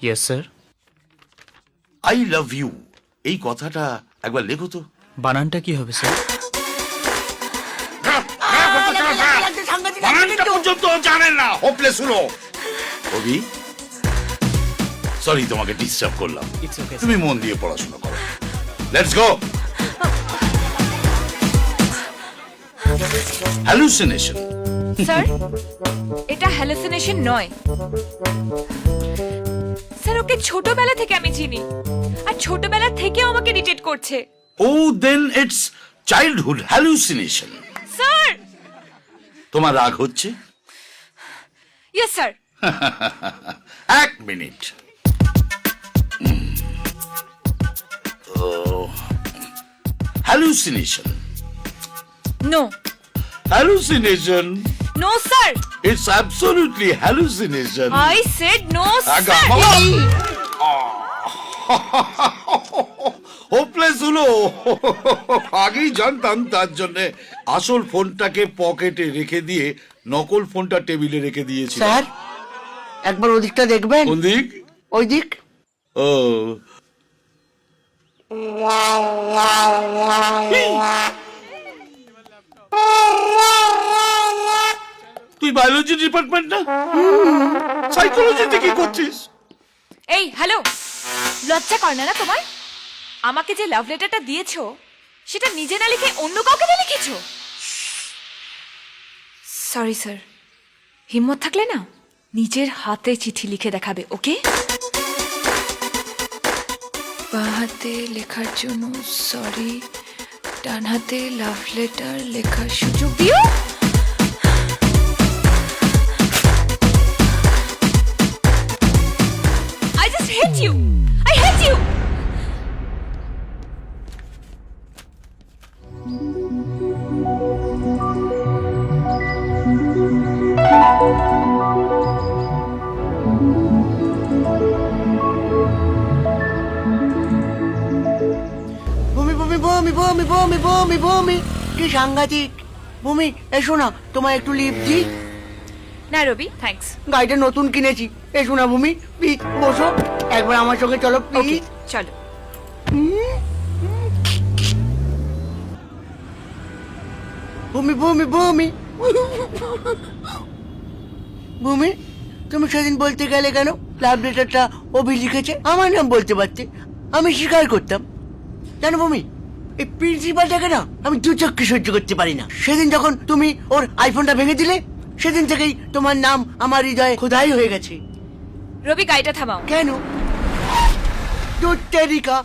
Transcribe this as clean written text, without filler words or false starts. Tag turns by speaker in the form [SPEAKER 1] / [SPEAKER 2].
[SPEAKER 1] Yes sir.
[SPEAKER 2] I love you এই কথাটা একবার লেখো তো।
[SPEAKER 1] বানানটা কি হবে স্যার?
[SPEAKER 2] বানানটা পর্যন্ত জানেন না, হোপলেস হলো। কবি সরি তোমাকে ডিস্টার্ব করলাম,
[SPEAKER 1] It's okay,
[SPEAKER 2] তুমি মন দিয়ে পড়াশোনা করো। Let's go. হ্যালুসিনেশন।
[SPEAKER 3] স্যার এটা হ্যালুসিনেশন নয় স্যার, ওকে ছোটবেলা থেকে আমি চিনি আর ছোটবেলা থেকেও আমাকে ইরিটেট করছে।
[SPEAKER 2] Oh then it's childhood hallucination.
[SPEAKER 3] Sir
[SPEAKER 2] তোমার রাগ হচ্ছে?
[SPEAKER 3] Yes sir.
[SPEAKER 2] এক মিনিট। Hallucination.
[SPEAKER 3] No
[SPEAKER 2] hallucination.
[SPEAKER 3] No sir,
[SPEAKER 2] It's absolutely hallucination.
[SPEAKER 3] I said no
[SPEAKER 2] আগে
[SPEAKER 3] স্যার।
[SPEAKER 2] হোপলেস হলো। আগেই জানতাম, তার জন্য আসল ফোনটাকে পকেটে রেখে দিয়ে নকল ফোনটা টেবিলে রেখে দিয়েছি।
[SPEAKER 4] স্যার একবার ওদিকটা দেখবেন।
[SPEAKER 2] কোন দিক?
[SPEAKER 4] ওই দিক।
[SPEAKER 2] ও তুই বায়োলজি ডিপার্টমেন্ট না, সাইকোলজিতে কি করছিস?
[SPEAKER 3] এই হ্যালো, লজ্জা করে না তোমার? আমাকে যে লাভ লেটারটা দিয়েছো সেটা নিজে না লিখে অন্য কাউকে দিয়ে লিখেছো। সরি স্যার, হিম্মত থাকলে না নিজের হাতে চিঠি লিখে দেখাবে, ওকে? বাঁ হাতে লেখার জন্য সরি, ডান হাতে লাভ লেটার লেখার সুযোগ দিও। I just hate you. I hate you.
[SPEAKER 4] ভূমি ভূমি ভূমি ভূমি ভূমি ভূমি ভূমি কি সাংঘাতিক। ভূমি এসো না, তোমায় একটু লিফট দিই।
[SPEAKER 3] না রবি, থ্যাঙ্কস।
[SPEAKER 4] গাড়িটা নতুন কিনেছি, এসো না ভূমি, প্লিজ বসো, একবার আমার সঙ্গে চলো
[SPEAKER 3] ওকে,
[SPEAKER 4] প্লিজ।
[SPEAKER 3] চলো।
[SPEAKER 4] ভূমি ভূমি ভূমি ভূমি তুমি সেদিন বলতে গেলে কেন লাভ লেটারটা অভি লিখেছে? আমার নাম বলতে পারতে, আমি স্বীকার করতাম। জানো ভূমি, এই প্রিন্সিপালটাকে না আমি দু চক্ষে সহ্য করতে পারি না। সেদিন যখন তুমি ওর আইফোনটা ভেঙে দিলে, সেদিন থেকেই তোমার নাম আমার হৃদয়ে খোদাই হয়ে গেছে।
[SPEAKER 3] রবি, গাড়িটা থামাও।
[SPEAKER 4] কেন? তোর তেরিকা